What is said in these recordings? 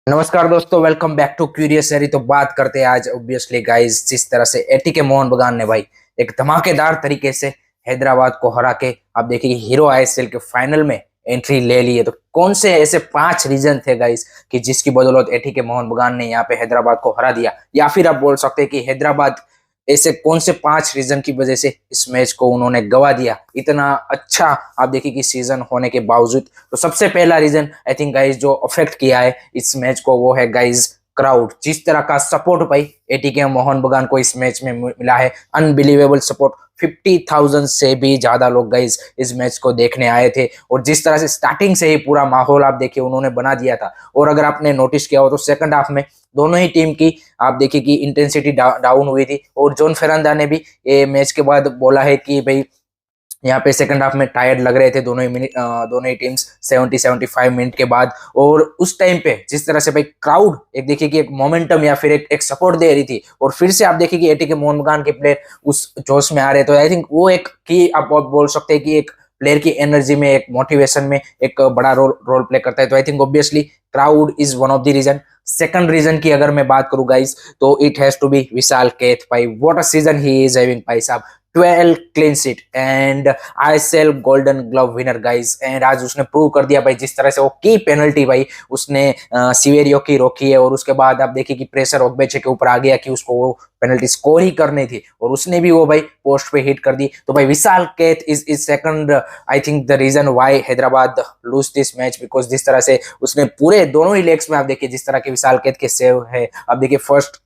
नमस्कार दोस्तों, welcome back to curious एरी। तो बात करते हैं आज ऑब्वियसली गाइस, जिस तरह से एटीके मोहन बगान ने भाई एक धमाकेदार तरीके से हैदराबाद को हरा के आप देखिए हीरो आईएसएल के फाइनल में एंट्री ले ली है। तो कौन से ऐसे 5 रीजन थे गाइस कि जिसकी बदौलत एटीके मोहन बगान ने यहाँ पे हैदराबाद को हरा दिया, या फिर आप बोल सकते हैं कि हैदराबाद ऐसे कौन से 5 रीजन की वजह से इस मैच को उन्होंने गवा दिया इतना अच्छा आप देखिए कि सीजन होने के बावजूद। तो सबसे पहला रीजन आई थिंक गाइस जो अफेक्ट किया है इस मैच को, वो है गाइस क्राउड। जिस तरह का सपोर्ट भाई एटीके मोहन बगान को इस मैच में मिला है, अनबिलीवेबल सपोर्ट। 50,000 से भी ज्यादा लोग गाइस इस मैच को देखने आए थे, और जिस तरह से स्टार्टिंग से ही पूरा माहौल आप देखिए उन्होंने बना दिया था। और अगर आपने नोटिस किया हो तो सेकंड हाफ में दोनों ही टीम की आप देखिए कि इंटेंसिटी डाउन हुई थी, और जॉन फेरांडा ने भी ये मैच के बाद बोला है कि भाई यहाँ पे सेकंड हाफ में टायर्ड लग रहे थे दोनों ही टीम्स 70-75 मिनट के बाद। और उस टाइम पे जिस तरह से भाई क्राउड एक देखिए कि एक मोमेंटम या फिर एक सपोर्ट दे रही थी, और फिर से आप देखिए कि एटीके मोहन बगान के प्लेयर उस जोश में आ रहे, तो आई थिंक वो एक की आप बोल सकते हैं कि एक प्लेयर की एनर्जी में, एक मोटिवेशन में एक बड़ा रोल प्ले करता है। तो I think obviously crowd is one of the reason. Second reason की अगर मैं बात करूं गाइस, तो it has to be Vishal Kaith भाई। What a season he is having भाई साहब। 12 clean sheet and ISL golden glove winner guys. And आज उसने प्रूव कर दिया भाई, जिस तरह से वो की पेनल्टी भाई उसने सिवेरियो की रोकी है, और उसके बाद आप देखिए कि प्रेशर ओग्बेचे के ऊपर आ गया कि उसको वो पेनल्टी स्कोर ही करनी थी, और उसने भी वो भाई पोस्ट पे हिट कर दी। तो भाई Vishal Kaith is second I think the reason why Hyderabad lose this match, because जिस तरह से उसने पूरे दोनों ही लेग्स में आप देखिए जिस तरह के विशाल केथ के सेव है। आप देखिए फर्स्ट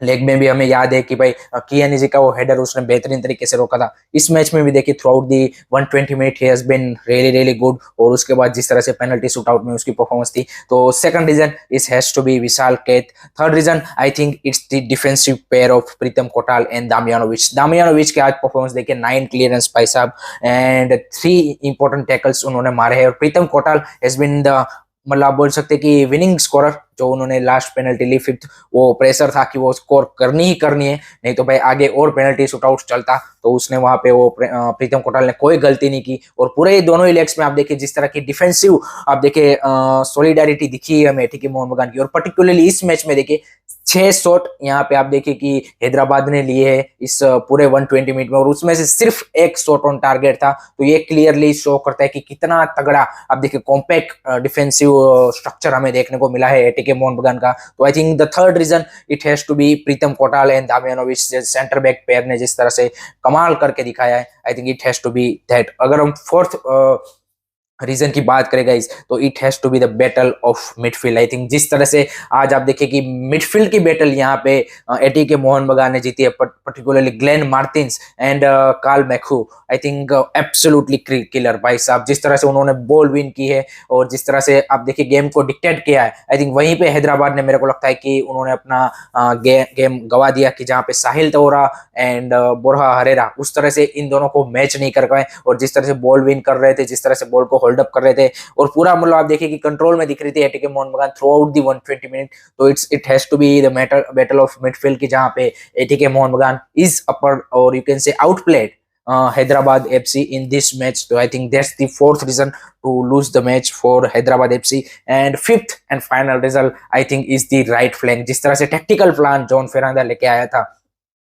लेग में भी हमें याद है कि भाई कियानी का वो हेडर उसने बेहतरीन तरीके से रोका था। इस मैच में भी देखिए throughout the 120 minute he has been really really good, और उसके बाद जिस तरह से पेनल्टी शूट आउट में उसकी परफॉर्मेंस थी। तो second reason is has to be Vishal Kaith. Third reason I think it's the defensive pair of Pritam Kotal and Damjanovic के आज परफॉर्मेंस देखिए 9 क्लियरेंस भाई साहब, एंड 3 इंपॉर्टेंट टैकल्स उन्होंने मारे हैं। और प्रीतम कोटाल हैज बीन द मतलब आप बोल सकते हैं कि विनिंग स्कोरर, जो उन्होंने लास्ट पेनल्टी ली फिफ्थ, वो प्रेशर था कि वो स्कोर करनी ही करनी है, नहीं तो भाई आगे और पेनल्टी शूटआउट चलता। तो उसने वहां पे वो प्रीतम कोटाल ने कोई गलती नहीं की, और पूरे दोनों ही लेग्स में आप देखिए जिस तरह की डिफेंसिव आप देखिए सॉलिडारिटी दिखी है हमें एटीके मोहन बगान की। और पर्टिकुलरली इस मैच में देखिए 6 शॉट यहाँ पे आप देखिए कि हैदराबाद ने लिए है इस पूरे 120 मिनट में, और उसमें से सिर्फ एक शॉट ऑन टारगेट था। तो ये क्लियरली शो करता है कि कितना तगड़ा आप देखिए कॉम्पैक्ट डिफेंसिव स्ट्रक्चर हमें देखने को मिला है एटीके मोहन बगान का। तो I think the third reason it has to be Pritam Kotal and Damjanovic, centre back pair ने जिस तरह से कमाल करके दिखाया है, I think it has to be that. अगर हम फोर्थ रीजन की बात करेगा इस, तो it has to be the battle of midfield. I think जिस तरह से आज आप देखिए कि मिडफील्ड की बैटल यहाँ पे एटीके मोहन बगान ने जीती है, particularly Glenn Martins and Carl McHugh. I think absolutely killer भाई साहब। जिस तरह से उन्होंने बॉल विन की है, और जिस तरह से आप देखिए गेम को डिक्टेट किया है, आई थिंक वहीं पे हैदराबाद ने, मेरे को लगता है कि उन्होंने अपना गेम गवा दिया, कि जहाँ पे साहिल तोरा एंड बोरहा हरेरा उस तरह से इन दोनों को मैच नहीं कर पाए, और जिस तरह से बॉल विन कर रहे थे, जिस तरह से बॉल को होल्ड अप कर रहे थे, और पूरा मतलब आप देखिए कि कंट्रोल में दिख रही थी ATK Mohun Bagan throughout the 120 minute. तो it has to be the battle of midfield, की जहां पे ATK Mohun Bagan is upper, और you can say outplayed Hyderabad FC in this match. So I think that's the fourth reason to lose the match for Hyderabad FC. And fifth and final result I think is the right flank. जिस तरह से tactical plan John फेरांडा लेके आया था,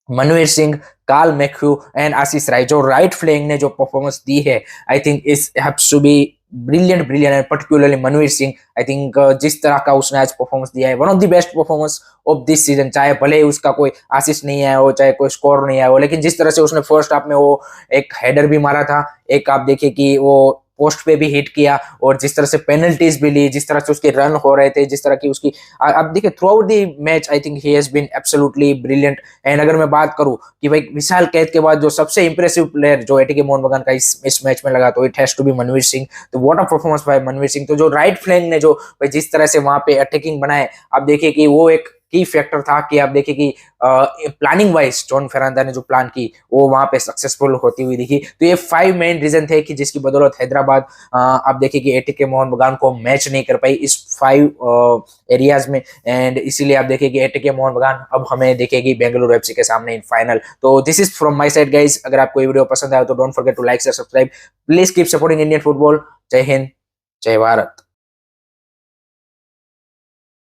Manvir Singh, Carl McHugh and Ashish Rai, जो right flank ने जो performance दी है, I think is haves to be brilliant and particularly Manvir Singh. I think जिस तरह का उसने आज परफॉर्मेंस दिया है, one of the best performance of this season. चाहे भले ही उसका कोई आशीष नहीं आया हो, चाहे कोई स्कोर नहीं आया हो, लेकिन जिस तरह से उसने फर्स्ट हाफ में वो एक हेडर भी मारा था, एक आप देखिए कि वो पोस्ट पे भी हिट किया, और जिस तरह से पेनल्टीज भी ली, जिस तरह से उसके रन हो रहे थे, जिस तरह की उसकी आप देखिए throughout the match, I think he has been absolutely brilliant. And अगर मैं बात करूं कि भाई विशाल कैथ के बाद जो सबसे इंप्रेसिव प्लेयर जो एटीके मोहन बगान का इस मैच में लगा, तो it has to be Manvir Singh. तो what a performance by Manvir Singh. तो जो राइट फ्लैंक ने जो भाई जिस तरह से वहां पे अटैकिंग बनाए, आप देखिए कि वो एक की फैक्टर था, कि आप देखिए कि प्लानिंग वाइज जॉन फेरांडा ने जो प्लान की वो वहां पे सक्सेसफुल होती हुई दिखी। तो ये 5 मेन रीजन थे कि जिसकी बदौलत हैदराबाद आप देखिए कि एटीके मोहन बगान को मैच नहीं कर पाई इस 5 एरियाज में। एंड इसीलिए आप देखिए कि एटीके मोहन बगान अब हमें देखेगी बेंगलुरु एफसी के सामने इन फाइनल। तो this is from my side guys. अगर आपको ये वीडियो पसंद आया तो don't forget to like share subscribe. Please keep supporting Indian football. जय हिंद, जय भारत।